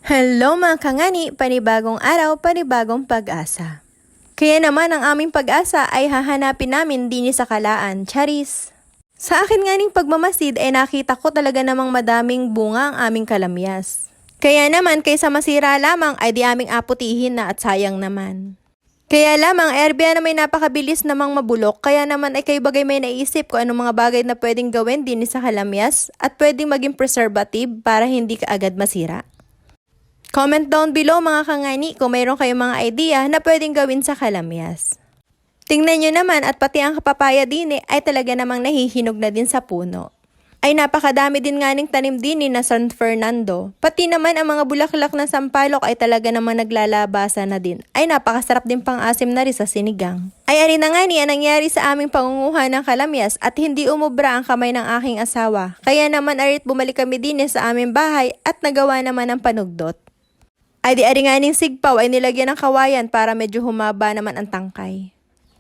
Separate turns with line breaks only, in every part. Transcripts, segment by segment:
Hello mga kangani, panibagong araw, panibagong pag-asa. Kaya naman ang aming pag-asa ay hahanapin namin din sa kalaan, charis. Sa akin nga ning pagmamasid ay nakita ko talaga namang madaming bunga ang aming kalamyas. Kaya naman kaysa masira lamang ay di aming aputihin na at sayang naman. Kaya lamang erbia na may napakabilis namang mabulok, kaya naman ay kayo bagay may naisip ko anong mga bagay na pwedeng gawin din sa kalamyas at pwedeng maging preservative para hindi ka agad masira. Comment down below mga kangani kung mayroon kayong mga idea na pwedeng gawin sa kalamyas. Tingnan nyo naman at pati ang kapapaya din ay talaga namang nahihinog na din sa puno. Ay napakadami din nga ning tanim din na San Fernando. Pati naman ang mga bulaklak ng sampalok ay talaga namang naglalabasa na din. Ay napakasarap din pang asim na rin sa sinigang. Ay ari na nga ang nangyari sa aming pangunguha ng kalamyas at hindi umubra ang kamay ng aking asawa. Kaya naman arit bumalik kami din sa aming bahay at nagawa naman ang panugdot. Ay di ari nga ning sigpaw ay nilagyan ng kawayan para medyo humaba naman ang tangkay.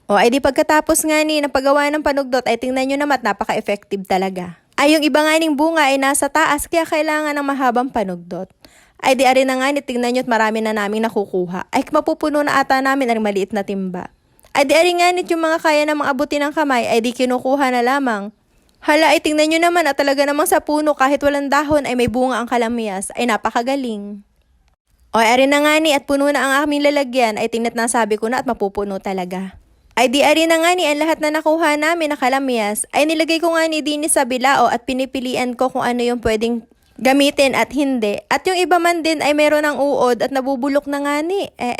O ay di pagkatapos nga ng paggawa ng panugdot ay tingnan nyo naman napaka-effective talaga. Ay yung iba nga ning bunga ay nasa taas kaya kailangan ng mahabang panugdot. Ay di ari na nga tingnan nyo at marami na naming nakukuha. Ay mapupuno na ata namin ang maliit na timba. Ay di ari nga yung mga kaya namang abutin ng kamay ay di kinukuha na lamang. Hala ay tingnan nyo naman at talaga namang sa puno kahit walang dahon ay may bunga ang kalamyas ay napakagaling. O ari na nga at puno na ang aming lalagyan ay tingnan na sabi ko na at mapupuno talaga. Ay di ari na nga ang lahat na nakuha namin na kalamyas ay nilagay ko nga din sa bilao at pinipilian ko kung ano yung pwedeng gamitin at hindi. At yung iba man din ay meron ng uod at nabubulok na nga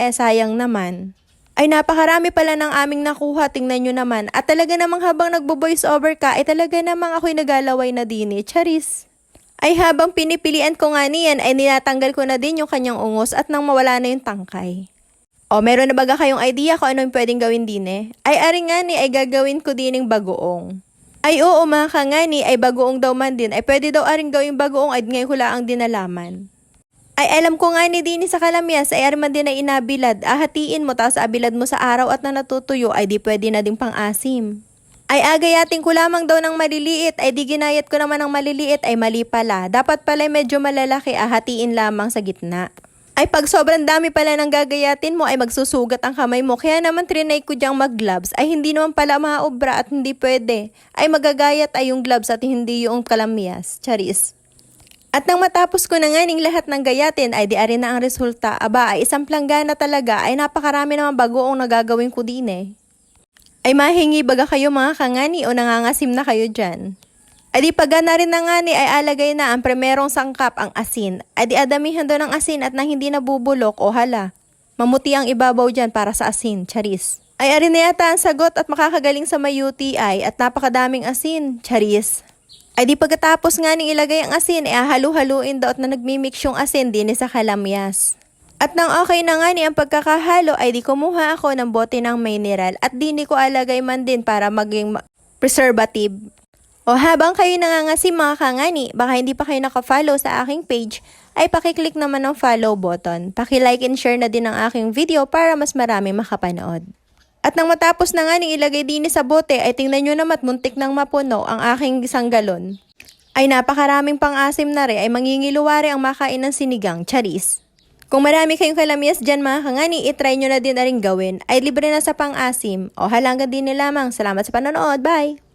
sayang naman. Ay napakarami pala ng aming nakuha, tingnan nyo naman. At talaga namang habang nagbo-voice over ka ay talaga namang ako'y nagalaway na din charis. Ay habang pinipilian ko nga niyan ay ninatanggal ko na din yung kanyang ungos at nang mawala na yung tangkay. O meron na baga kayong idea kung ano yung pwedeng gawin din Ay ari nga ay gagawin ko din ng bagoong. Ay oo mga kangani ay bagoong daw man din ay pwede daw aring gawing bagoong ay ngayon ko lang dinalaman. Ay alam ko nga din sa kalamyas ay ari man din ay inabilad. Hatiin mo tapos abilad mo sa araw at na natutuyo ay di pwede na ding pang-asim. Ay agayatin ko lamang daw ng maliliit, ay di ginayat ko naman ng maliliit, ay mali pala. Dapat pala medyo malalaki, hatiin lamang sa gitna. Ay pag sobrang dami pala ng gagayatin mo, ay magsusugat ang kamay mo. Kaya naman trinay ko diyang mag-gloves, ay hindi naman pala maobra at hindi pwede. Ay magagayat ay yung gloves at hindi yung kalamyas. Charis. At nang matapos ko na nga lahat ng gayatin, ay di ari na ang resulta. Aba, ay isang planggana talaga, ay napakarami naman bagoong nagagawin ko din Ay mahingi baga kayo mga kangani o nangangasim na kayo dyan. Ay di pagka na rin na nga ay alagay na ang primerong sangkap ang asin. Ay di adamihan doon ng asin at nang hindi nabubulok o hala. Mamuti ang ibabaw dyan para sa asin, charis. Ay arin na yata ang sagot at makakagaling sa may UTI at napakadaming asin, charis. Ay di pagkatapos nga ilagay ang asin ay halu-haluin daw at na nagmimix yung asin din sa kalamyas. At nang okay na nga ang pagkakahalo ay di kumuha ako ng bote ng mineral at di ko alagay man din para maging preservative. O habang kayo nangangasim mga kangani, baka hindi pa kayo nakafollow sa aking page, ay pakiclick naman ng follow button. Paki-like and share na din ang aking video para mas marami makapanood. At nang matapos na nga ilagay din sa bote ay tingnan nyo naman muntik nang mapuno ang aking isang galon. Ay napakaraming pang-asim na rin ay mangingiluwari ang makain ng sinigang, charis. Kung marami kayong kalamyas dyan mga kangani, itry nyo na din na rin gawin. Ay libre na sa pang-asim. O halanggan din lamang. Salamat sa panonood. Bye!